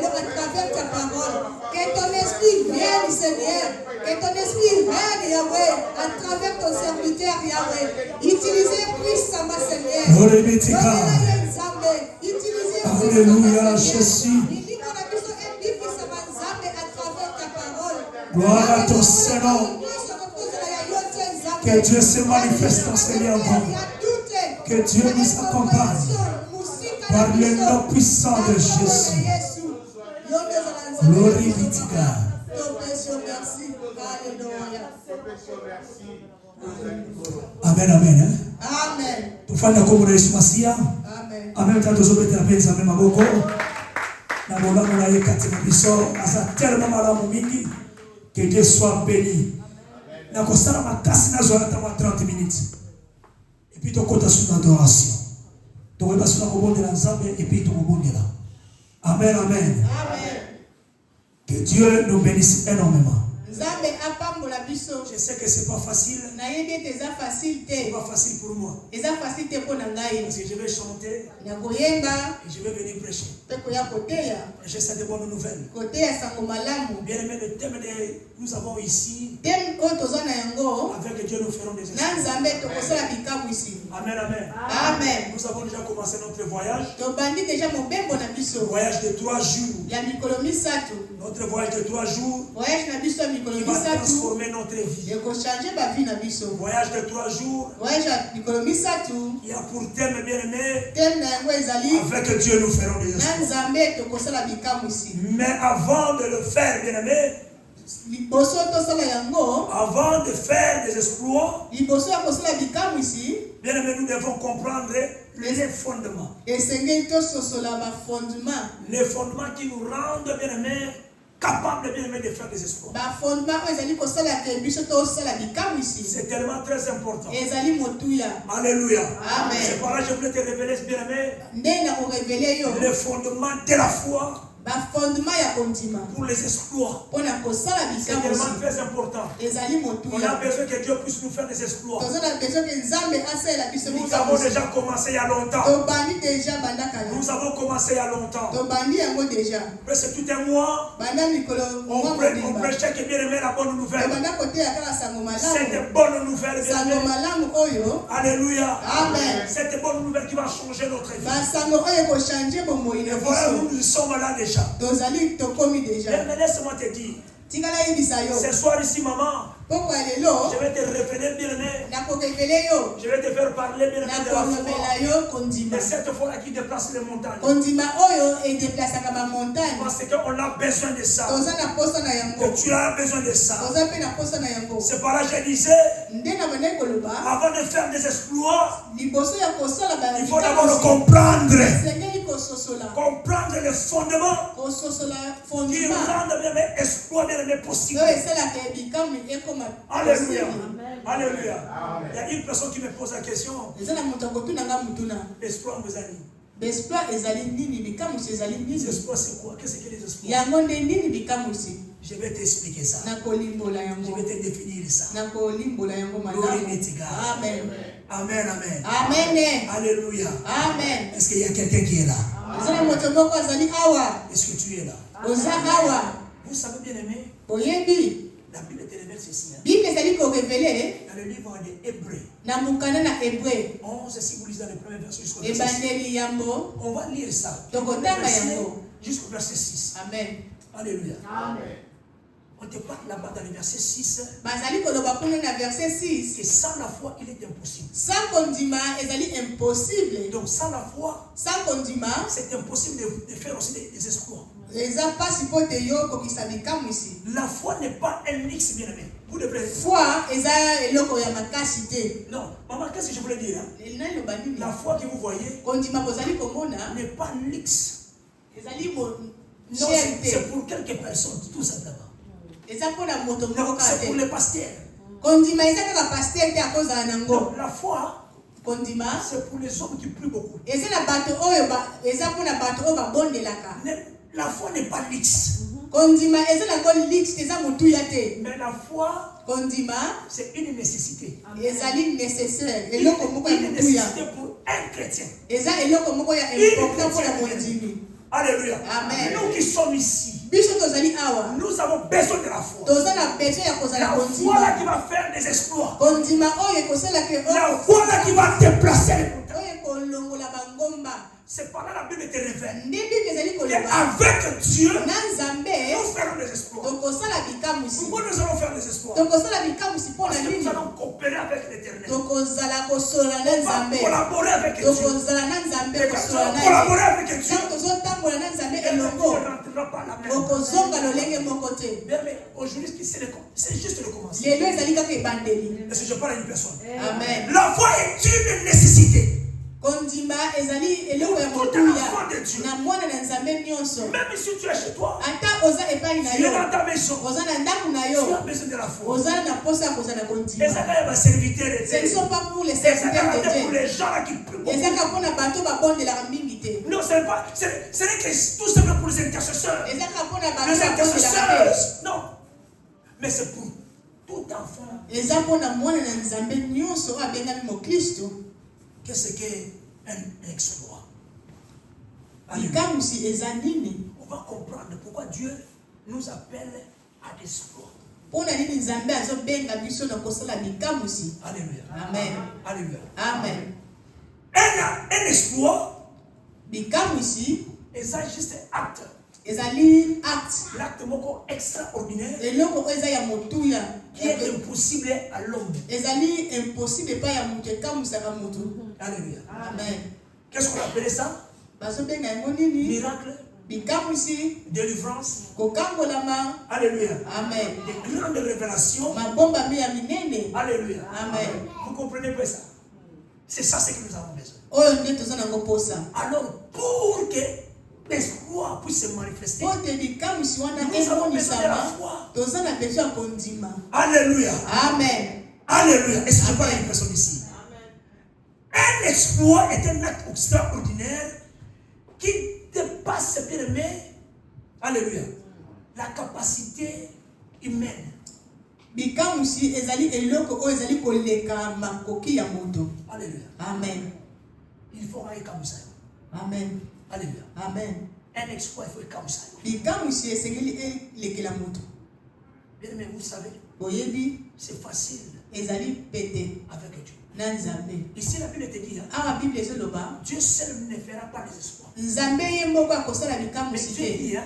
à travers ta parole. Que ton esprit vienne, Seigneur. Que ton esprit vienne, Yahweh, à travers ton serviteur, Yahweh. Utilisez puissamment, Seigneur. Utilisez Alléluia, Jésus. Gloire à ton Seigneur. Que Dieu se manifeste en Seigneur. Que Dieu nous accompagne par le nom puissant de Jésus. Gloire be to God. Amen, amen. Amen. Tufanya comme Yesu Masia. Amen. Amen. Tatozobeta pesa mema maboko. Na bolamu na yekati na biso asa tellement malamu mingi. Que Dieu soit béni. Na kosala makasi na zola ta 30 minutes. Et puis tokota sous adoration. Tokoba sous la kobonde la nzambe et puis tokobonde là. Amen, amen. Amen. Que Dieu nous bénisse énormément. Je sais que c'est pas facile. C'est pas facile pour moi. Parce que je vais chanter. Et je vais venir prêcher. Et je sais de bonnes nouvelles. Bien aimé, le thème que nous avons ici. Avec Dieu nous ferons des exploits. Amen, amen. Amen. Nous avons déjà commencé notre voyage. Voyage de 3 jours. Notre voyage de 3 jours. Qui va transformer notre vie. Voyage de 3 jours. Il y a pour thème, bien aimé. Avec Dieu nous ferons des exploits. Mais avant de le faire, bien aimé. Avant de faire des exploits, bien aimé, nous devons comprendre les fondements. Les fondements qui nous rendent, bien aimé, capables, bien aimé, de faire des exploits. C'est tellement très important. Alléluia. Amen. C'est par là que je voulais te révéler, bien aimé, les fondements de la foi. Pour les exploits. C'est tellement très important. On a besoin que Dieu puisse nous faire des exploits. Nous avons déjà commencé il y a longtemps. Nous avons commencé il y a longtemps. Presque tout un mois, on prêchait que bien aimé la bonne nouvelle. Cette bonne nouvelle, bien aimé. Alléluia. Amen. Cette bonne nouvelle qui va changer notre vie. Et voilà, nous sommes là déjà. Mais laisse-moi te dire. Ce soir ici, maman, je vais te révéler, bien aimé. Je vais te faire parler, bien aimé, de la foi. Et cette foi-là qui déplace les montagnes. Parce qu'on a besoin de ça. Que tu as besoin de ça. C'est par là que je disais, avant de faire des exploits, il faut d'abord comprendre les fondements qui rendent bien mes exploits, bien mes possibles. Alléluia. Alléluia. Il y a une personne qui me pose la question. Exploit, mes amis. Exploit c'est quoi? Qu'est-ce que les exploits? Je vais t'expliquer ça. Je vais te définir ça. Amen. Amen, amen. Amen. Alléluia. Amen. Est-ce qu'il y a quelqu'un qui est là? Est-ce que tu es là? Vous savez, bien aimé, la Bible te révèle ceci. Dans le livre des Hébreux. 11, si vous lisez dans le premier verset jusqu'au verset 6. On va lire ça. Jusqu'au verset 6. Amen. Alléluia. Amen. On te parle là-bas dans le verset 6. Et sans la foi, il est impossible. Donc sans la foi, c'est impossible de faire aussi des exploits. La foi n'est pas un mix, bien aimé. Vous devrez. Non, maman, qu'est-ce que je voulais dire? La foi que vous voyez n'est pas un mix. Non, c'est pour quelques personnes, tout simplement. Non, c'est pour les pasteurs. Donc, la foi, c'est pour les hommes qui prient beaucoup. La foi n'est pas mix. Mais la foi, c'est une nécessité. Une nécessité pour un chrétien. Alléluia. Amen. Nous qui sommes ici, nous avons besoin de la foi. La foi là qui va faire des exploits. La foi là qui va déplacer les montagnes. C'est par là la Bible te révèle. Avec Dieu, nous ferons des exploits. Pourquoi nous allons faire des exploits? Parce que nous allons coopérer avec l'Éternel. On va collaborer avec Dieu. Et quand on va collaborer avec Dieu, elle ne rentrera pas la même. Mais aujourd'hui, c'est juste le commencement. Est-ce que je parle à une personne? Amen. La foi est une nécessité. Même si tu es chez toi, tu es dans ta maison, tu as besoin de la foi. Et ça va être serviteur de Dieu. Ce ne sont pas pour les C'est serviteurs de pour Dieu. les gens là qui prient. Non, ce n'est que tout simplement pour les intercesseurs. Les intercesseurs, non. Mais c'est pour tout enfant. Qu'est-ce qu'un exploit? On va comprendre pourquoi Dieu nous appelle à l'exploit. Alléluia. Amen. Alléluia. Amen. Un exploit, et ça juste un acte. L'acte extraordinaire qui est impossible à l'homme. Alléluia. Amen. Qu'est-ce qu'on appelle ça? Miracle, délivrance. Alléluia. Amen. Des grandes révélations. Alléluia. Amen. Vous comprenez pas ça? C'est ça ce que nous avons besoin. Alors, pour que l'exploit puisse se manifester, nous avons besoin de la foi. Alléluia. Amen. Alléluia. Est-ce que je parle à une personne ici? Un exploit est un acte extraordinaire qui dépasse, bien aimé, alléluia, la capacité humaine. Alléluia. Amen. Il faut aller comme ça. Amen. Alléluia. Amen. Un exploit, il faut être comme ça. Bien aimé, vous savez, c'est facile avec Dieu. Ici, la Bible te dit, Dieu seul ne fera pas les exploits. Mais Dieu dit,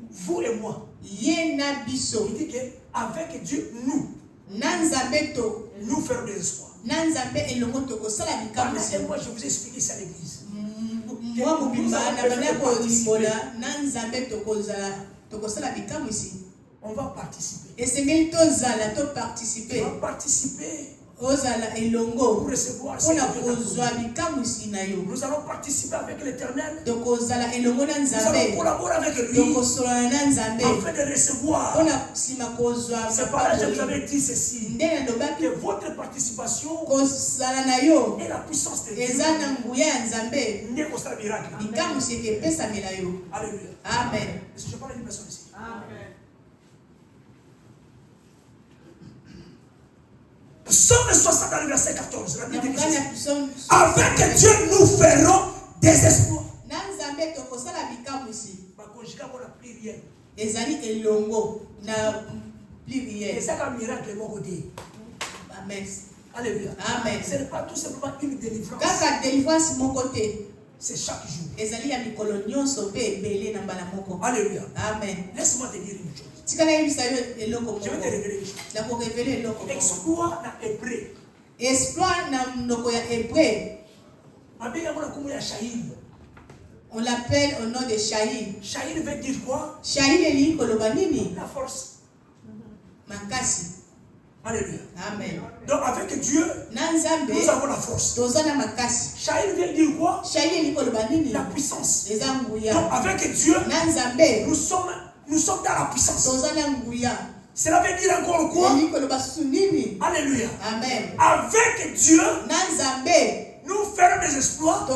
vous et moi, il dit qu'avec Dieu, nous ferons des exploits. Pendant moi, je vous ai expliqué ça à l'église. On va participer. On va participer pour recevoir ce que nous allons participer avec l'Éternel. Nous allons collaborer avec lui afin de recevoir. C'est par là que je vous avais dit ceci, que votre participation est la puissance de Dieu. N'est qu'au stade miracle. Alléluia. Amen. Est-ce que je parle à une personne ici? Amen. Psaume 60 dans le verset 14. La Bible dit avec Dieu nous ferons des exploits. Et ça comme miracle de mon côté. Amen. Alléluia. Amen. Ce n'est pas tout simplement une délivrance. C'est chaque jour. Alléluia. Amen. Laisse-moi te dire une chose. Je vais te révéler une chose. Exploit na hébreu. Exploit na mnoko ya hébreu. On l'appelle au nom de Shahid. Shahid veut dire quoi? Shahid est koloba nini? La force. Makasi. Alléluia. Amen. Donc avec Dieu, nous avons la force. Shahid veut dire quoi? La puissance. Donc avec Dieu, nous sommes dans la puissance. Cela veut dire encore quoi? Alléluia. Amen. Avec Dieu, nous ferons des exploits. Mais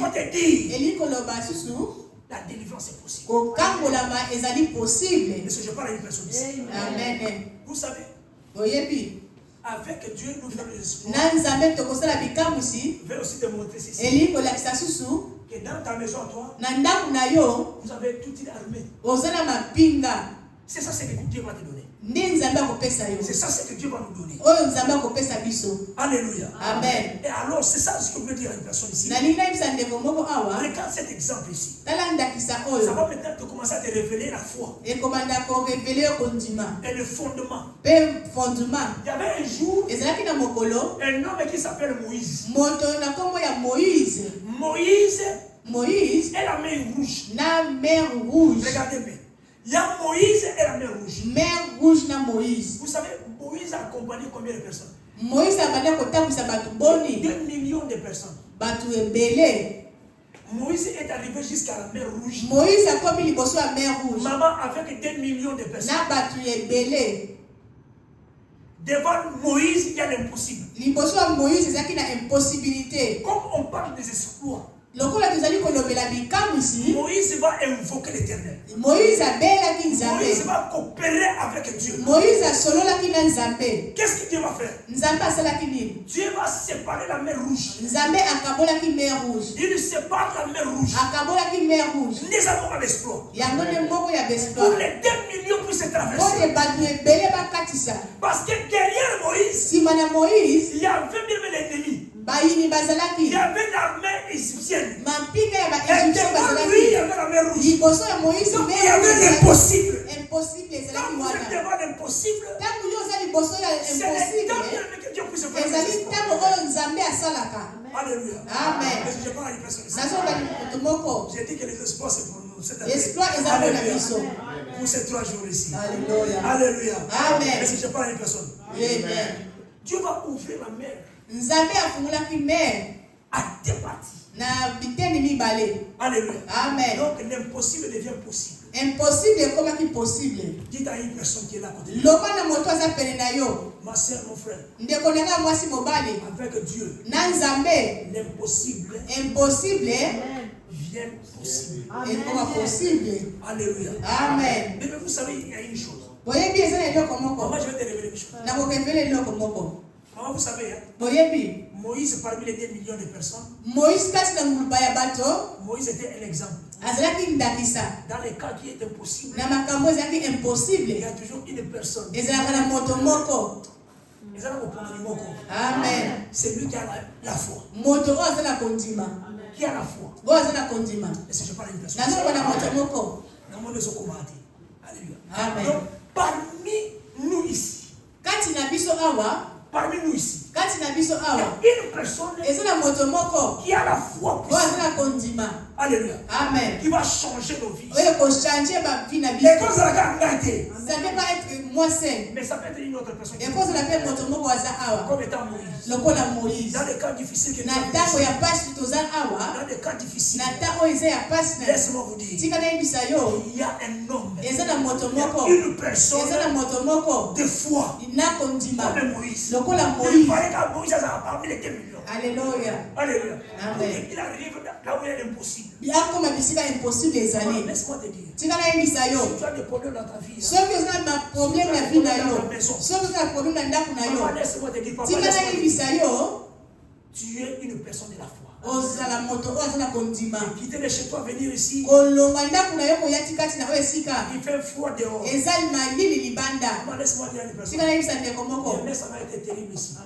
on te dit, la délivrance est possible. Est-ce que je parle à une personne ici? Amen. Vous savez, avec Dieu, nous ferons des exploits. Je vais aussi démontrer ceci. que dans ta maison, toi, na ndaku na yo vous avez toute une armée. ozana mapinga. C'est ça ce que Dieu va te donner. C'est ça ce que Dieu va nous donner. Alléluia. Amen. Et alors, c'est ça ce que veut dire une personne ici. Regarde cet exemple ici. Ça va maintenant te commencer à te révéler la foi. Et le fondement. Il y avait un jour un homme qui s'appelle Moïse. Moïse est la mer rouge. Regardez bien. Il y a Moïse et la mer rouge. Mer rouge na Moïse. Vous savez, Moïse a accompagné combien de personnes? Moïse a accompagné 2 millions de personnes. Moïse est arrivé jusqu'à la mer rouge. Moïse a commis l'impossible à la mer rouge. Maman avec 2 millions de personnes. Devant Moïse, il y a l'impossible. L'impossible à Moïse, c'est une impossibilité. Comme on parle des exploits, Moïse va invoquer l'Éternel. Moïse va coopérer avec Dieu. Qu'est-ce que Dieu va faire? Dieu va séparer la mer rouge. Il sépare la mer rouge. Nous avons un exploit. Pour les 2 millions puissent se traverser. Parce que derrière Moïse, il y avait même l'ennemi. Il y avait l'armée égyptienne. Et devant lui, il y avait la mer rouge. Donc il y avait l'impossible. Quand vous êtes devant l'impossible, c'est le temps que Dieu puisse faire. Alléluia. Amen. Je parle à une personne ici. J'ai dit que les espoirs c'est pour nous. C'est Alléluia. Pour ces 3 jours ici. Alléluia. Alléluia. Amen. Est-ce que je parle à une personne? Amen. Dieu va ouvrir la mer. Nzambe afungulaki mer à 2 parties. Na biteni mibale. Alléluia. Amen. Donc l'impossible devient possible. Impossible comme qui possible. Dites à une personne qui est là à côté. Lokana moto aza pele na yo. Ma soeur, mon frère. Ndeko nanga mwasi mobali. Avec Dieu. Na Nzambe. L'impossible. Impossible vient possible. Et comment possible. Alléluia. Amen. Mais vous savez, il y a une chose. Voyez bien ça eloko moko. Moi je vais te révéler une chose. Na ko révéler eloko moko. Vous savez, hein? Moïse parmi les 2 millions de personnes. Moïse était un exemple. Dans les cas qui est impossible, il y a toujours une personne. Amen. C'est lui qui a la foi. Qui a la foi. Et si je parle à une personne, alléluia. Amen. Donc, parmi nous ici, parmi nous ici, il y a une personne qui a la foi puissante. Alléluia. Amen. Qui va changer nos vies. Et quand ça va être moi seul. Mais ça peut être une autre personne. Comme étant Moïse. Dans les cas difficiles que nous avons. Dans les cas difficiles. Laisse-moi vous dire. Il y a un homme. Il y a une personne de foi. Comme Moïse. Il fallait que Moïse soit parmi les 2 millions. Alléluia. Alléluia. Amen. Il arrive là où il est impossible. Laisse-moi te dire. Si tu as des problèmes dans ta vie, si tu as des problèmes dans la vie, si tu as des problèmes dans la tu es une personne de la foi. Quitter de chez toi, venir ici. Il fait froid dehors. Laisse-moi dire une personne. Ça a été terrible ici.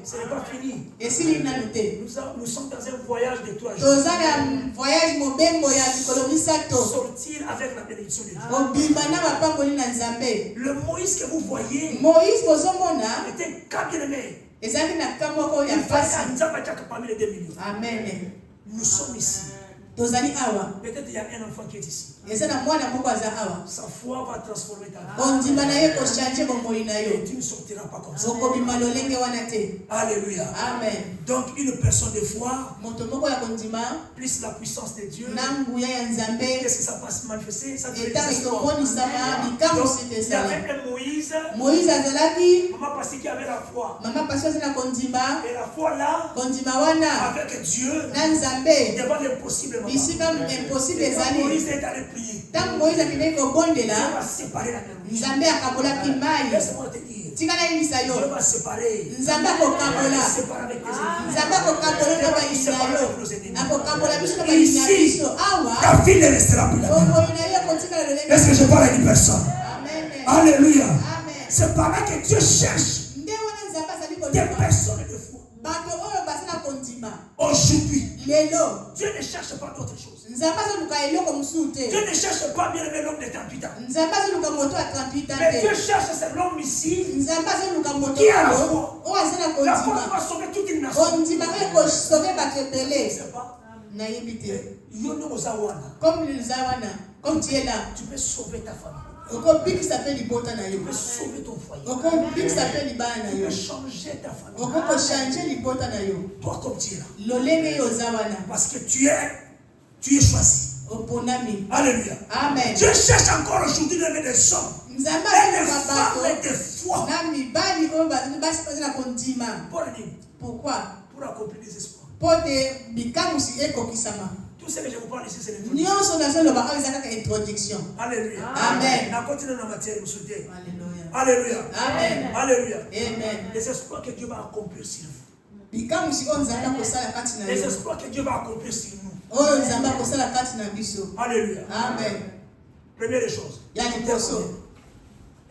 Ce n'est pas fini. Nous sommes dans un voyage de 3 jours. Sortir avec la bénédiction de Dieu. Le Moïse que vous voyez était un bien-aimé. Il fallait parmi les 2 millions. Amen. Nous sommes ici. Peut-être il y a un enfant qui est ici. Sa foi va transformer ta vie. Et tu ne sortiras pas comme ça. Alléluia. Amen. Donc une personne de foi, plus la puissance de Dieu, qu'est-ce que ça va se manifester? Ça devient des espoirs. Donc, il y avait un Moïse, maman parce qu'il avait la foi. Et la foi là, avec Dieu, devant l'impossible. Moïse est allé prier. Tant Moïse a fini au bon de là. Laisse-moi te dire. Dieu va séparer. Séparer avec tes ennemis. Ici, ta vie ne restera plus là. Est-ce que je parle à une personne? Alléluia. C'est par là que Dieu cherche des personnes de foi. Aujourd'hui, Dieu ne cherche pas d'autre chose. Dieu ne cherche pas bien aimer l'homme de 38 ans. Mais Dieu cherche c'est l'homme ici qui a la foi. La foi va sauver toute une nation. C'est pas. Comme tu es là, tu peux sauver ta famille. Tu peux sauver ton foyer. Tu peux changer ta famille. Toi comme tu es là. Parce que tu es choisi. Alléluia. Amen. Dieu cherche encore aujourd'hui d'aimer des hommes et des femmes de foi. Pourquoi? Pour accomplir des espoirs. Tout ce que je vous parle ici, c'est l'introduction. Alléluia. Amen. Alléluia. Amen. Alléluia. Amen. Les espoirs que Dieu va accomplir sur vous. Les espoirs que Dieu va accomplir sur nous. Alléluia. Amen. Première des choses.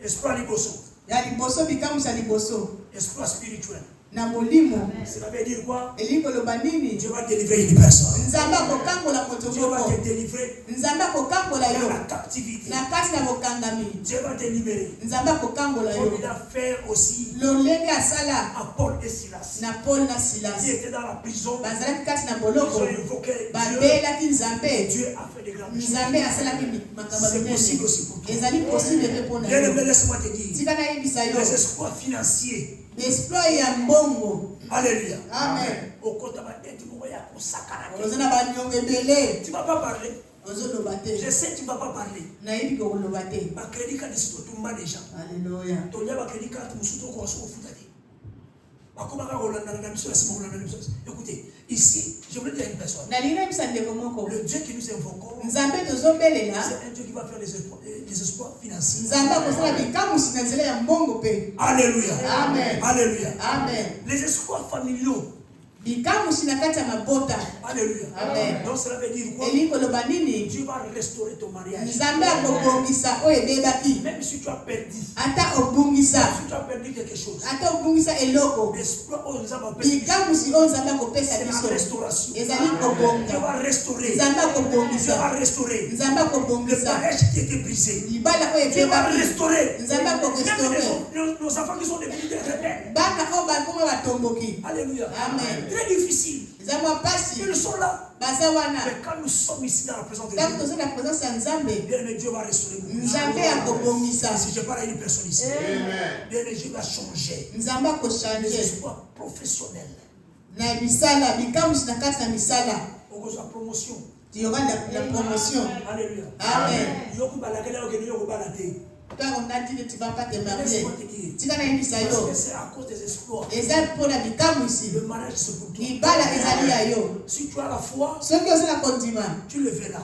Espoir liboso. Espoir spirituel. Cela veut dire quoi? Dieu va délivrer une personne. Dieu va te délivrer de la captivité. Dieu va te libérer. Comme il a fait aussi à Paul et Silas. Qui étaient dans la prison. Ils ont invoqué Dieu. Dieu a fait des grandes choses. C'est possible aussi pour toi. Bien aimé, laisse-moi te dire. Les espoirs financiers. Alléluia. Amen. Tu ne vas pas parler. Je sais que tu ne vas pas parler. Ma crédit card est tout mal déjà. Alléluia. Ton lien ma crédit card écoutez, ici, je veux dire à une personne. Le Dieu que nous invoquons, c'est un Dieu qui va faire les espoirs financiers. Alléluia. Amen. Alléluia. Amen. Les espoirs familiaux. Alléluia. Amen. Donc cela veut dire quoi? Dieu va restaurer ton mariage. Même si tu as perdu. Si tu as perdu quelque chose. L'espoir c'est la restauration. Dieu va restaurer. Dieu va restaurer. Le mariage qui était brisé. Dieu va restaurer. Même nos enfants qui sont devenus des rebelles. Alléluia. Amen. Très difficile. Ils sont là. Mais quand nous sommes ici dans la présence de Dieu, bien aimé, Dieu va restaurer. Si je parle à une personne ici, bien aimé, Dieu va changer. Les espoirs professionnels. On cause la promotion. Il y aura la promotion. Alléluia. Amen. Toi, on a dit que tu ne vas pas te marier. C'est à cause des espoirs. Le mariage se pour toi. Si tu as la foi, tu le verras.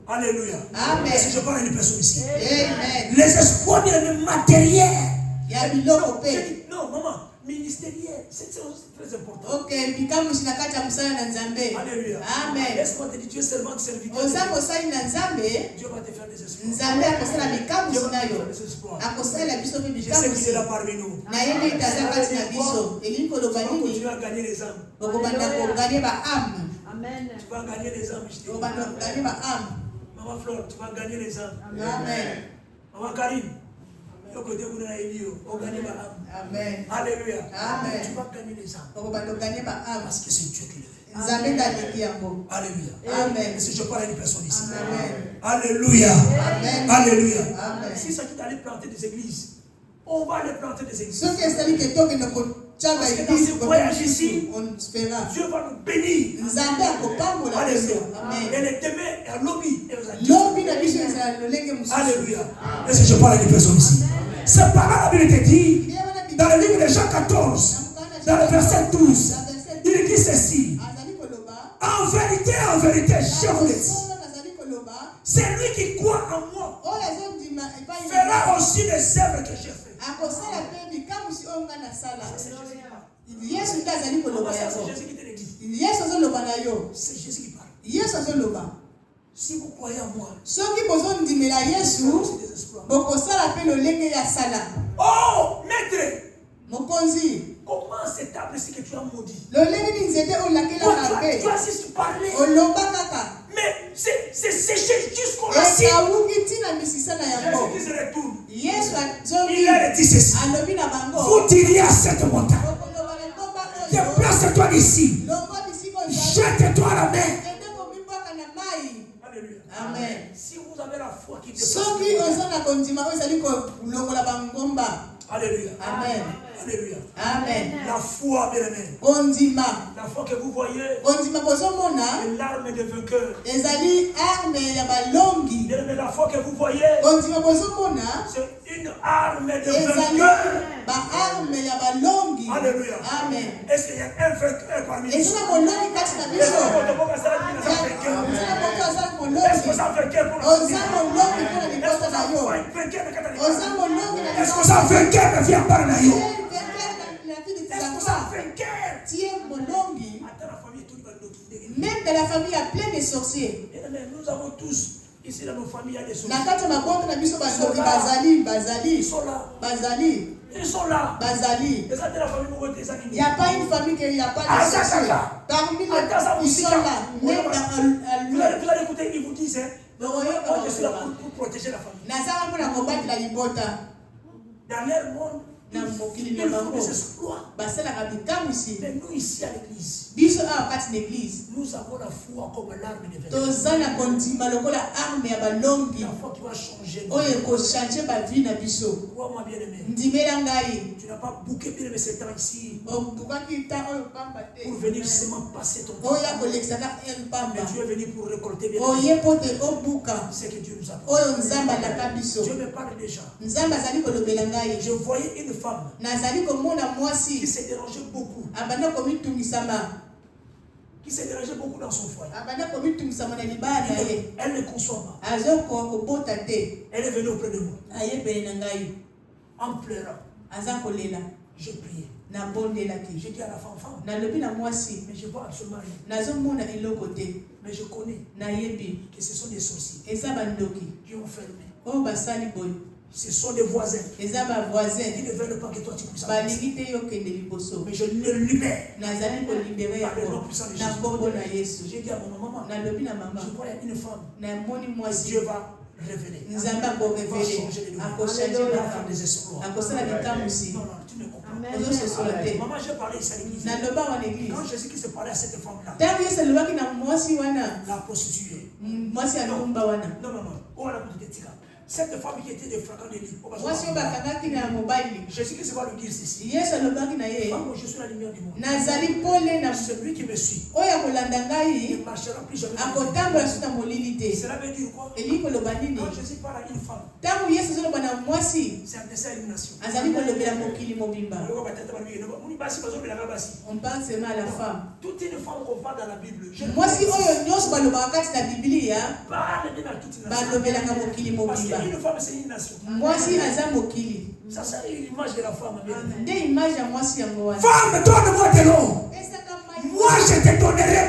Alléluia. Amen. Si je parle à une personne ici. Amen. Les espoirs matériels. Non, maman. Ministériel, c'est très important. Ok, Alléluia. Amen. Laisse-moi te dire, tu es servant de serviteur. Dieu va te faire des espoirs. Dieu va te faire des espoirs. Je sais qu'il est là parmi nous. Tu vas continuer à gagner les âmes. Amen. Tu vas gagner les âmes. Maman Flore, tu vas gagner les âmes. Amen. Maman Karine. Amen. Alléluia. Amen. Tu vas gagner les âmes. Parce que c'est Dieu qui le fait. Alléluia. Amen. Et si je parle à une personne ici. Amen. Alléluia. Amen. Alléluia. Amen. Si ça qui t'allait planter des églises, on va aller planter des églises. Parce que dans ce voyage ici, Dieu va nous bénir. Alléluia. Et les demain est à lobby. Alléluia. Et si je parle à une personne ici. C'est par là la Bible te dit, dans le livre de Jean 14, dans le verset 12, il dit ceci. En vérité, je vous le dis, celui qui croit en moi fera aussi les œuvres que j'ai faites. Jésus qui te le dit. C'est Jésus qui parle. Si vous croyez en moi, oh, maître, comment c'est table ici que tu as maudit? Tu as juste parlé. Mais c'est séché jusqu'au racine. Jésus qui se retourne. Il a dit ceci. Vous diriez à cette montagne, déplace-toi d'ici. Jette-toi à la mer. Alléluia. Amen. Si vous avez la foi qui dépasse. Alléluia. Amen. Alléluia. Amen. La foi, bien aimé. La foi que vous voyez, est l'arme des vainqueurs. Bien aimé, la foi que vous voyez, c'est une arme de vainqueur. Alléluia. Amen. Est-ce qu'il y a un vainqueur parmi nous? Est-ce que ça vainqueur pour nous? Est-ce que ça vainqueur ne vient pas de nous? Est-ce que ça vainqueur? Même de la famille, il y a plein de sorciers. Nous avons tous, ici dans nos familles, il y a des sorciers. Ils sont là. Il n'y a pas une famille qui n'a pas de sorciers. Parmi les, ils sont là. Même vous allez écouter, ils vous disent, je suis là pour protéger la famille. Dans leur monde, ils font des exploits. Mais nous ici à l'église, nous avons la foi comme l'arme de vainqueur. La foi qui va changer. Crois-moi bien aimé. Tu n'as pas bouqué bien aimé ce temps ici pour venir seulement passer ton temps. Mais tu es venu pour récolter bien aimé. C'est que Dieu nous a donné. Dieu me parle déjà. Je voyais une femme qui s'est dérangée beaucoup. Qui s'est dérangée beaucoup dans son foyer. Elle ne conçoit pas. Elle est venue auprès de moi. En pleurant. J'ai prié. J'ai dit à la femme, mais je vois absolument rien. Mais je connais que ce sont des sorciers qui ont fermé. Ce sont des voisins qui ne veulent pas que toi tu puisses avancer. Mais je le libère par le nom puissant de Jésus. J'ai dit à mon maman, je vois une femme, Dieu va révéler. Il va changer les noms. Il va faire des exploits. Non, tu ne comprends pas. Maman, je parlais ici à l'église. Quand Jésus qui se parlait à cette femme-là, la prostituée. Non. Cette femme qui était des fracas de lit. Jésus qui se va lui dire ceci. Je suis la lumière du monde. Celui qui me suit ne marchera plus jamais. Cela veut dire quoi? Quand Jésus parle à une femme, c'est un dessin d'élimination. On parle seulement à la femme. Toute une femme qu'on parle dans la Bible, parle même à toute une nation. Parce qu'une femme, c'est une nation. Ça, c'est l'image de la femme. Femme, donne-moi de l'eau. Moi, je te donnerai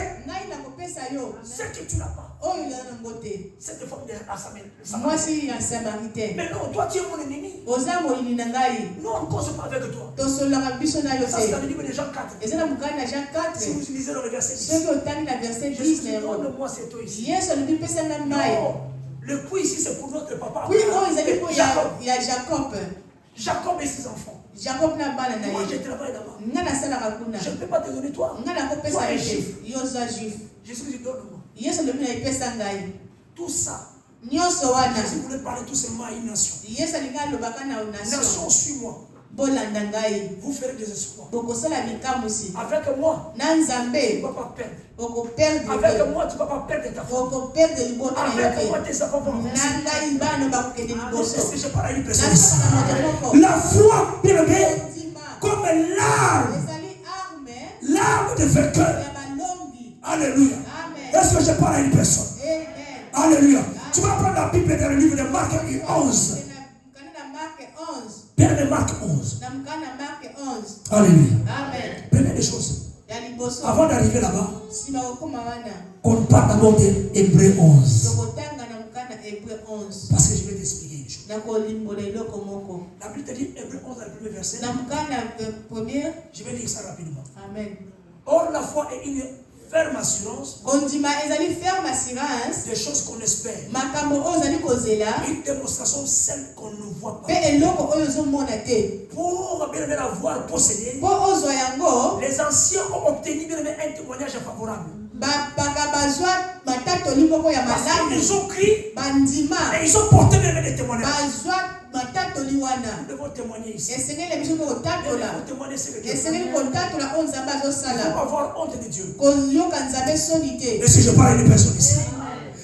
ce que tu n'as pas. Cette femme de Samaritaine. Mais non, toi, tu es mon ennemi. Nous, on ne cause pas avec toi. Ça, c'est dans le livre de Jean 4. Si vous lisez dans le verset 10, je suis donne-moi cette eau ici. Non. Le puits ici, c'est pour notre papa. Oui, il y a Jacob. Jacob et ses enfants. Moi, je travaille là-bas. Je ne peux pas te donner toi. Toi, es juif. Jésus dit, donne-moi. Tout ça. Jésus voulait parler tout simplement à une nation. Nation, suis-moi. Vous ferez des espoirs. Avec moi, tu ne vas pas perdre. Avec moi, tu ne vas pas perdre ta foi. Avec moi, tes enfants vont avancer. Est-ce que je parle à une personne? La foi, bien aimé, comme l'arme de vainqueur. Alléluia. Est-ce que je parle à une personne? Alléluia. Tu vas prendre la Bible dans le livre de Marc 11. Prenez Marc 11. Alléluia. Première des choses. Avant d'arriver là-bas, qu'on parle d'abord d'Hébreux 11. Parce que je vais t'expliquer une chose. La Bible te dit, Hébreux 11, le premier verset. Je vais lire ça rapidement. Amen. Or, la foi est une ferme assurance des choses qu'on espère. Une démonstration celle qu'on ne voit pas. Pour bien avoir possédé, les anciens ont obtenu bien un témoignage favorable. Ils ont crié et ils ont porté bien des témoignages. Nous devons témoigner ici. Nous devons témoigner ce que Dieu fait. Il faut avoir honte de Dieu. Et si je parle à une personne ici,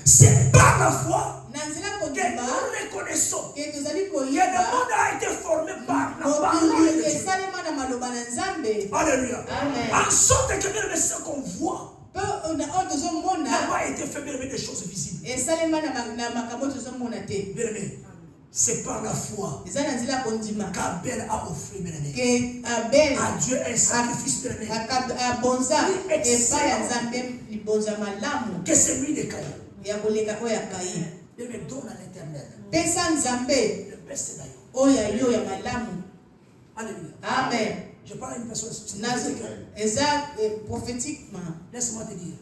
c'est par la foi que nous reconnaissons que le monde a été formé par la parole de Dieu. Alléluia. En sorte que même ce qu'on voit n'a pas été fait bien des choses visibles. Bien-aimé, c'est par la foi qu'Abel a offert à Dieu un sacrifice que c'est lui de Caïn. Il me donne à l'éternel le best d'ailleurs. Alléluia. Amen. Je parle à une personne prophétiquement. Laisse-moi te dire.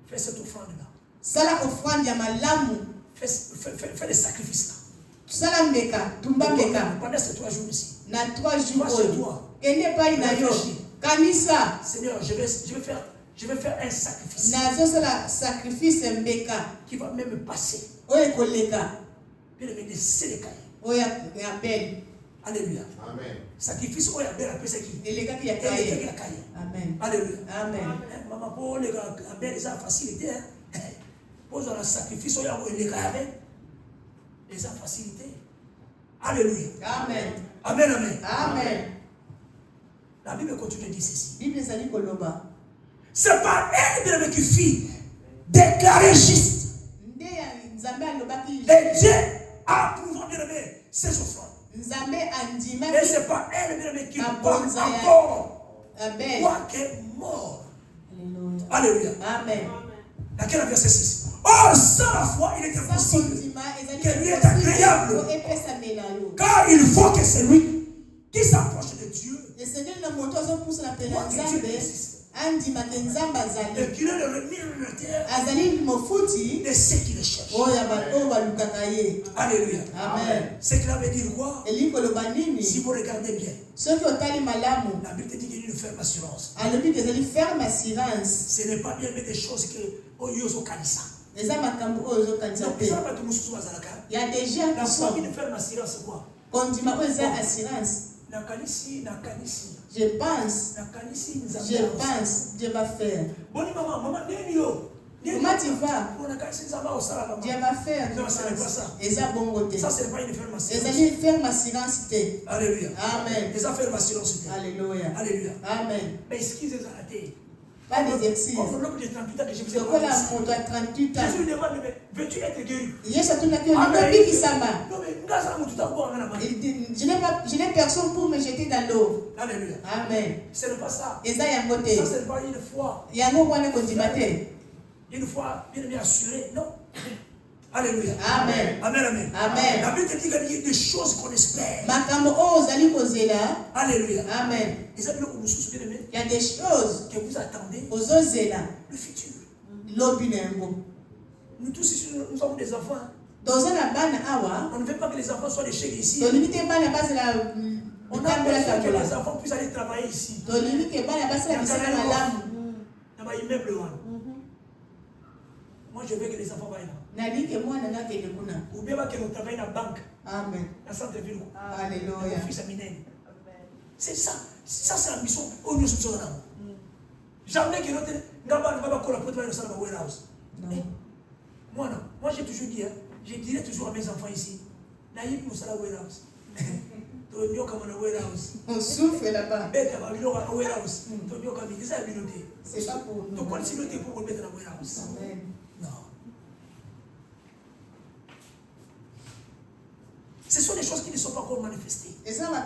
Fais cette offrande-là. Fais des sacrifices là. Pendant ces 3 jours ici. Seigneur, je vais faire un sacrifice qui va même passer. Bien aimé, de Sélécaï. Alléluia. Amen. Sacrifice où Abel a fait qui? Amen. Alléluia. Amen. Maman, pour les gars, Abel, ça a facilité. Pose le sacrifice où il y a les gars, les a facilité. Alléluia. Amen. Amen, amen. Amen. La Bible continue de dire ceci. C'est pas elle qui fit déclarer juste. Et Dieu a approuvé bien aimé ses offrandes. Et c'est pas elle qui parle encore. Quoique mort. Alléluia. Amen. Laquelle a verset 6. Oh, sans la foi, il est impossible que lui est agréable. Car il faut que celui qui s'approche de Dieu, et qu'il ait le remis le terre de ceux qui le cherchent. Alléluia. Amen. Ce qu'il veut dire quoi? Si vous regardez bien, la Bible dit qu'il y a une ferme assurance. Ce n'est pas bien mais des choses que Oyozo Kanisa. Il y a des gens qui sont une ferme assurance, c'est quoi? assurance. Je pense, Dieu va faire. Comment tu vas? Dieu va faire. Et ça, bon côté. Ça, ce n'est pas une ferme assurance. C'est une ferme assurance. Alléluia. Amen. Les affaires assurance. Alléluia. Alléluia. Amen. Mais excusez-moi. Pas d'exercice. Au problème de 38 ans que je vous ai parlé. Jésus lui demande, mais veux-tu être guéri? Je n'ai personne pour me jeter dans l'eau. Alléluia. Amen. Ce n'est pas ça. Ça, ce n'est pas une foi. Une foi bien assurée. Non. Alléluia. Amen. Amen, amen. Amen. La Bible dit qu'il y a des choses qu'on espère. Alléluia. Amen. Il y a des choses que vous attendez. Le futur. Nous tous ici, nous sommes des enfants. On ne veut pas que les enfants soient des chèques ici. On a besoin que les enfants puissent aller travailler ici. Dans immeuble. Moi, je veux que les enfants aillent là. Ou bien que nous travaillons dans la banque. Amen. Dans le centre-ville. Alléluia. C'est ça. Ça, c'est la mission. Jamais que l'autre ne va pas collaborer dans le warehouse. Moi, non. Moi, j'ai toujours dit, je dirais toujours à mes enfants ici, naïf, nous sommes warehouse. On souffre là-bas. C'est pas pour nous. Amen. Non. Ce sont des choses qui ne sont pas encore manifestées. Amen.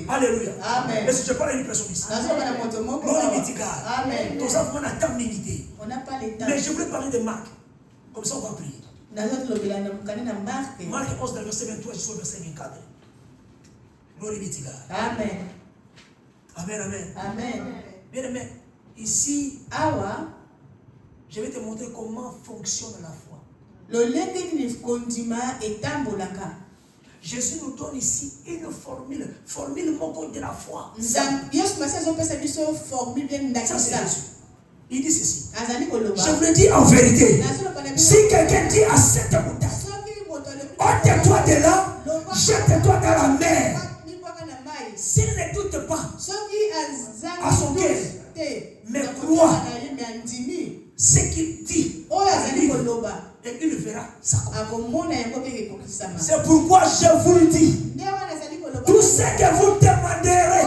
Alléluia. Amen. Est-ce que je parle à une personne ici? Amen. Nous avons un temps limité. On n'a pas le temps. Mais je voulais parler de Marc. Comme ça, on va prier. Marc 11, verset 23 jusqu'au verset 24. Glory be to God. Amen. Amen, amen. Amen. Bien aimé, ici, Awa, je vais te montrer comment fonctionne la foi. Jésus nous donne ici une formule moko de la foi. Ça, c'est Jésus. Il dit ceci. Je vous le dis en vérité. Si quelqu'un dit à cette montagne, ôte-toi de là, jette-toi dans la mer. S'il ne doute pas à son cœur, mais croit ce qu'il dit, et il verra ça. C'est pourquoi je vous le dis. Tout ce que vous demanderez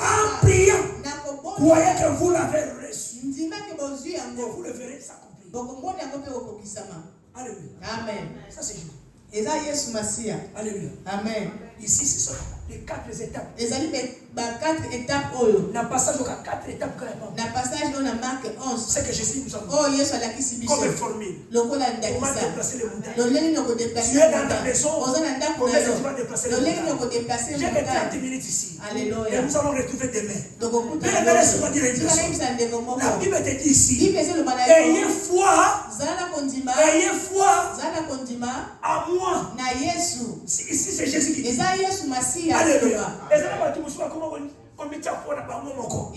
en priant, croyez que vous l'avez reçu. Et vous le verrez s'accomplir. Alléluia. Amen. Ça c'est Jésus. Alléluia. Amen. Ici, ce sont les 4 étapes. La passage aux 4 étapes. La passage dans la Marc 11. C'est que Jésus nous a dit. Comme formule. Comment déplacer les montagnes. Tu es dans ta maison. Comment tu vas déplacer les montagnes. J'ai que 30 minutes ici. Alléluia. Et nous allons retrouver demain. Mais laisse-moi dire une chose. La Bible te dit ici. Ayez foi. Ayez foi à moi. Ici c'est Jésus qui dit. Alléluia. Il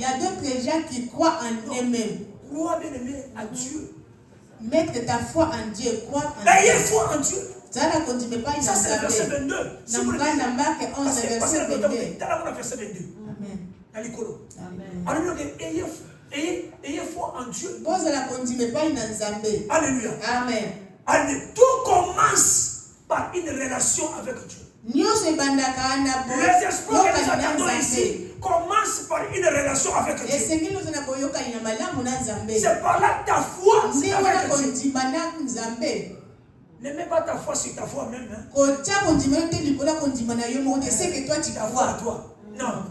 y a d'autres gens qui croient en eux-mêmes. Crois bien aimé à Dieu. Mettre ta foi en Dieu. Crois en Dieu. Ayez foi en Dieu. Ça c'est le verset 22. Si vous voulez, Marc 11, verset 22. Amen. Ayez foi en Dieu. Alléluia. Amen. Tout commence par une relation avec Dieu. Les espoirs que nous attendons ici commencent par une relation avec Dieu. C'est par là ta foi avec Dieu. Ne mets pas ta foi sur ta foi même. Ta foi à toi. Non.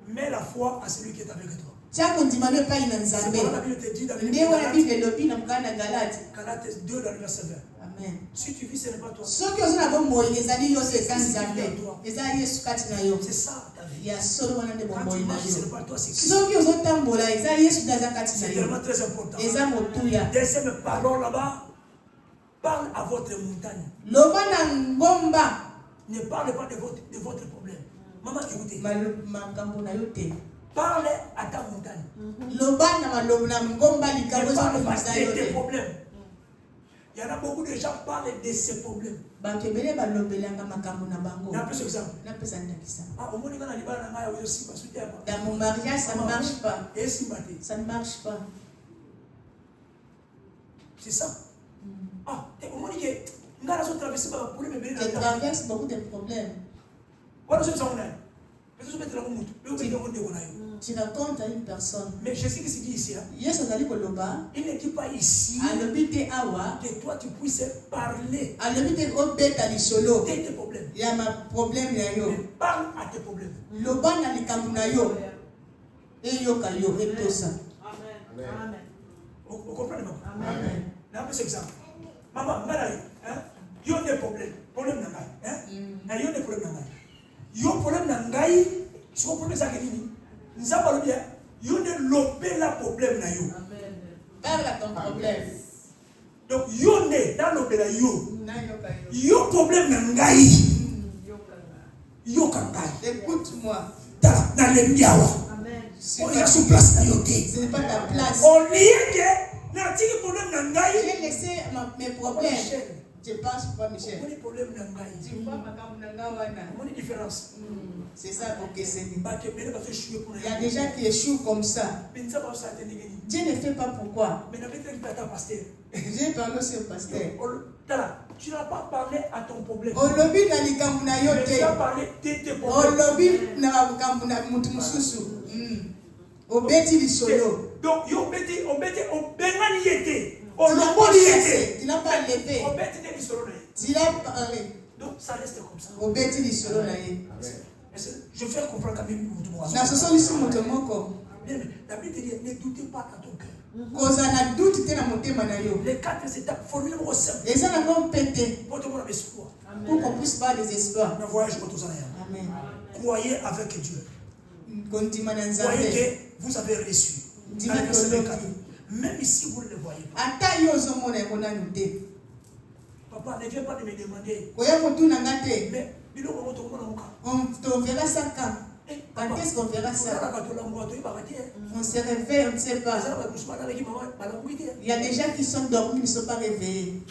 Mets la foi à celui qui est avec toi. C'est pour la Bible te dit dans le Galates 2 dans le verset 20. Amen. Si tu vis, ce n'est pas toi. C'est ça ta vie. Quand tu marches, ce n'est pas toi, c'est Christ. C'est vraiment très important. Deuxième parole là-bas. Parle à votre montagne. Ne parlez pas de votre problème. Maman, écoutez. Parle à ta montagne. Ne parle pas de tes problèmes. Il y en a beaucoup de gens qui parlent de ces problèmes. Il y a plus d'exemples. Dans mon mariage, ça ne marche pas. Ça ne marche pas. C'est ça. Je traverse beaucoup de problèmes. Tu racontes à une personne. Mais je sais que c'est dit ici. Il ne dit pas ici que toi tu puisses parler de tes problèmes. Il y a un problème. Mais parle à tes problèmes. Amen. Vous comprenez, maman? Amen. Là, un exemple. Maman, il y a des problèmes. Problème n'a pas. Il y a des problèmes. Il y a des problèmes. Si vous prenez ça, nous avons bien. Il y a des problèmes. Parle à ton problème. Donc, il y a dans l'opéra. Il y a des problèmes. Écoute-moi. Dans les miawa. Ce n'est pas ta place. J'ai laissé mes problèmes. Je ne pense pas, Michel. Tu vois ma différence. C'est ça pour que c'est. Il y a des gens qui échouent comme ça. Dieu ne fait pas pourquoi. J'ai parlé aussi au pasteur. Tu n'as pas parlé à ton problème. Tu as parlé de tes problèmes. Donc, tu n'as pas levé. S'il a parlé. Donc ça reste comme ça. Je fais comprendre quand même. La Bible dit, ne doutez pas dans ton cœur. Les 4 étapes, formule au simple. Pour qu'on puisse pas désespoir. Amen. Croyez avec Dieu. Croyez que vous avez reçu. Même si vous ne le voyez pas. Papa, ne viens pas de me demander. Mais on verra ça quand? Quand est-ce qu'on verra ça? On se réveille, on ne sait pas. Il y a des gens qui sont dormis, ils ne sont pas réveillés.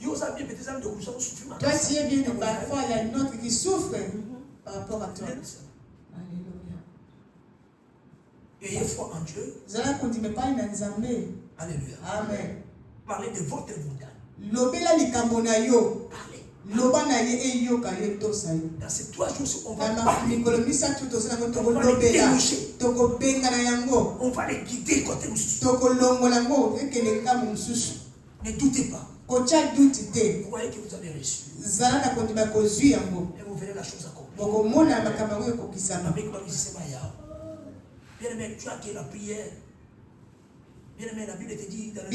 Toi, tu es bien, parfois il y a une autre qui souffre par rapport à toi. Ayez foi en Dieu. Alléluia. Amen. Parlez de votre montagne. Parlez. Dans ces 3 jours, on va parler. On va les guider côté nous. Ne doutez pas. Vous croyez que vous avez reçu. Et vous verrez la chose accomplie. Bien aimé, tu as la prière. Bien aimé, la Bible te dit dans le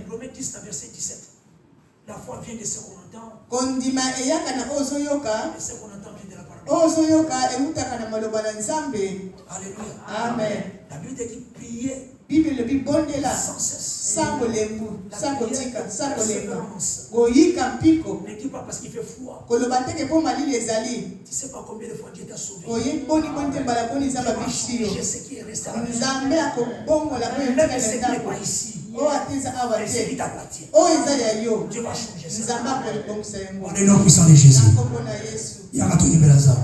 Romains 10, verset 17. La foi vient de ce qu'on entend. Et ce qu'on entend vient de la parole. Alléluia. Amen. La Bible te dit prier sans cesse. Ne dis pas parce qu'il fait froid. Tu ne sais pas combien de fois Dieu t'a sauvé. Je sais qui est resté à la maison. Même ce qui n'est pas ici. Et ce qui t'appartient. Dieu va changer ça. On est non puissant de Jésus. Yaratou Ibelaza.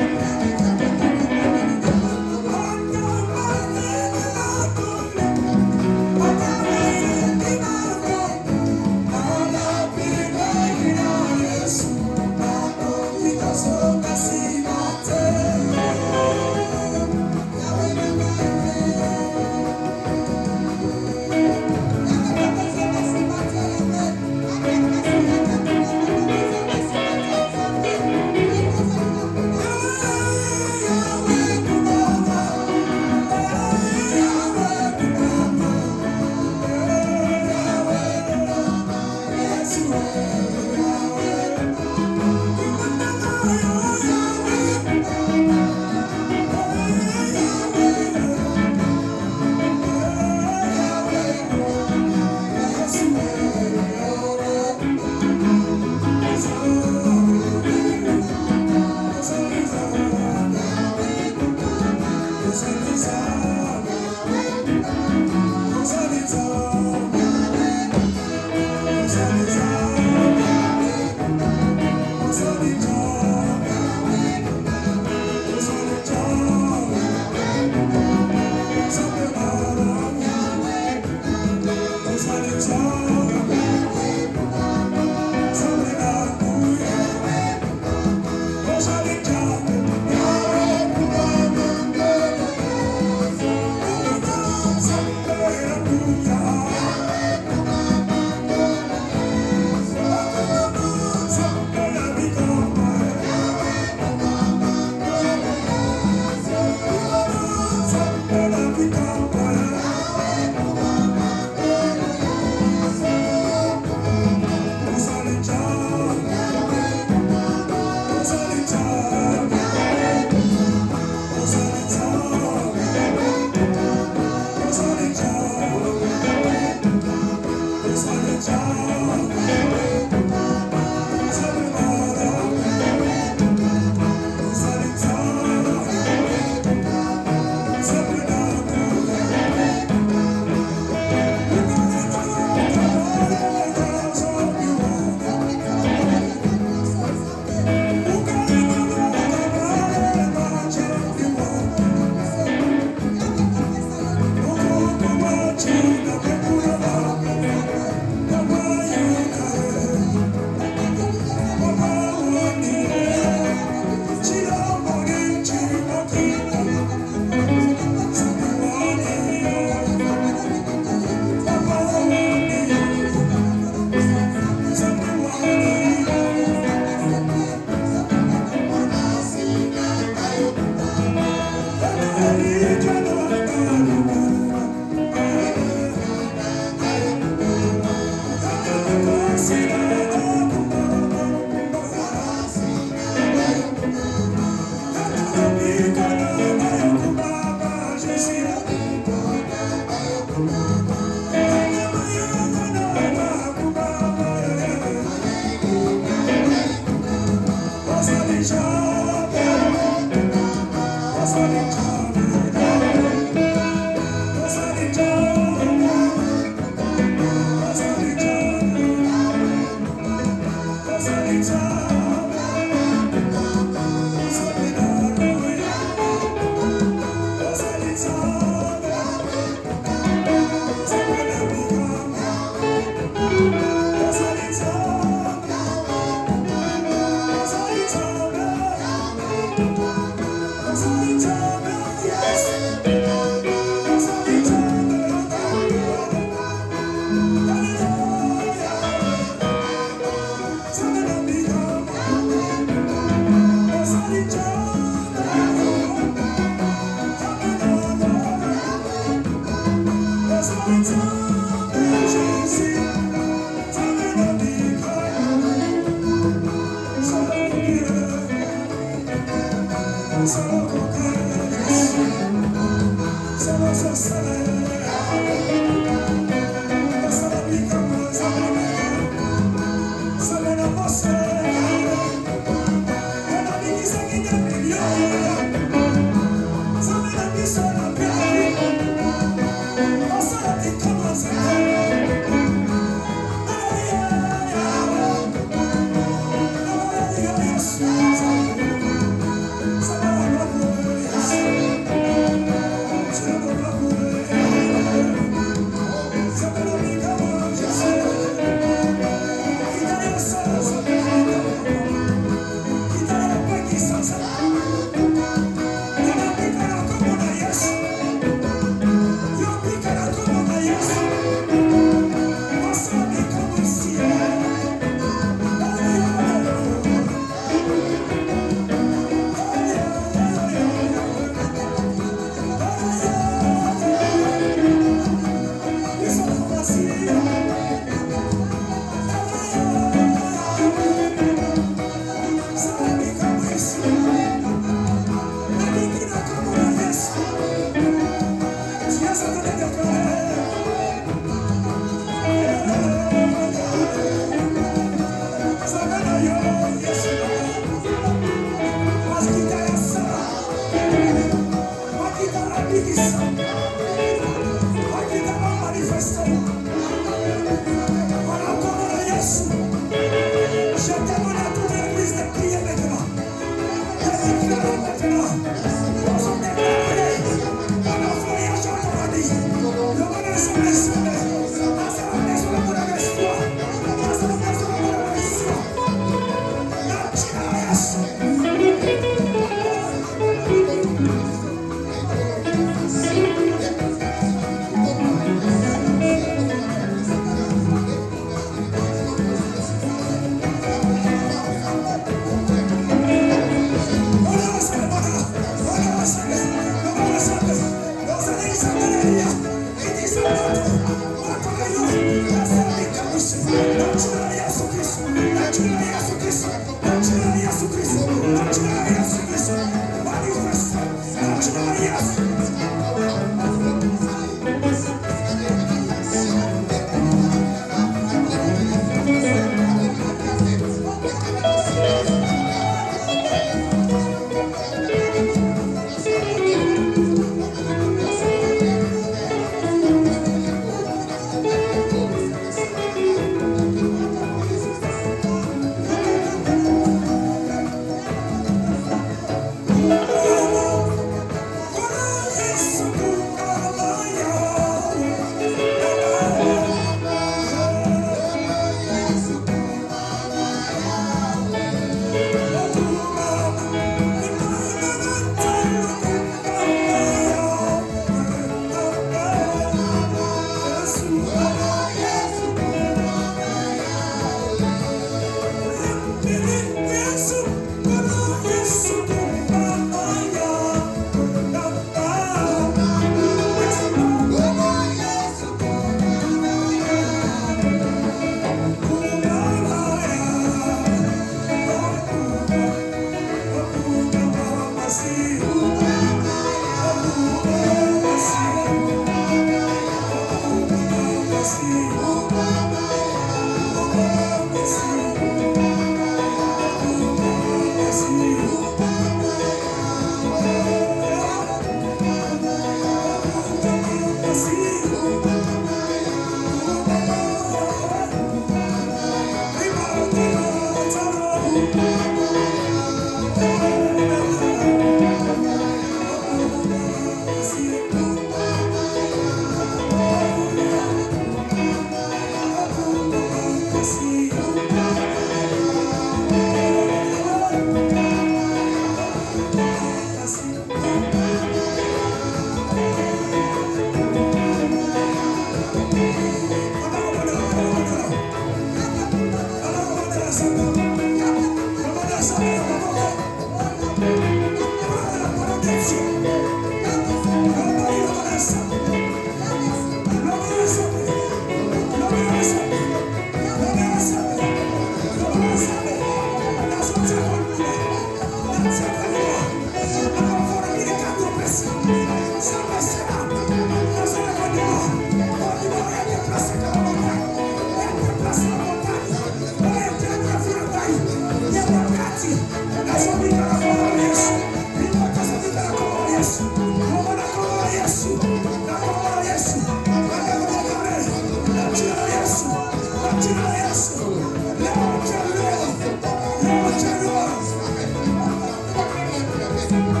Seigneur.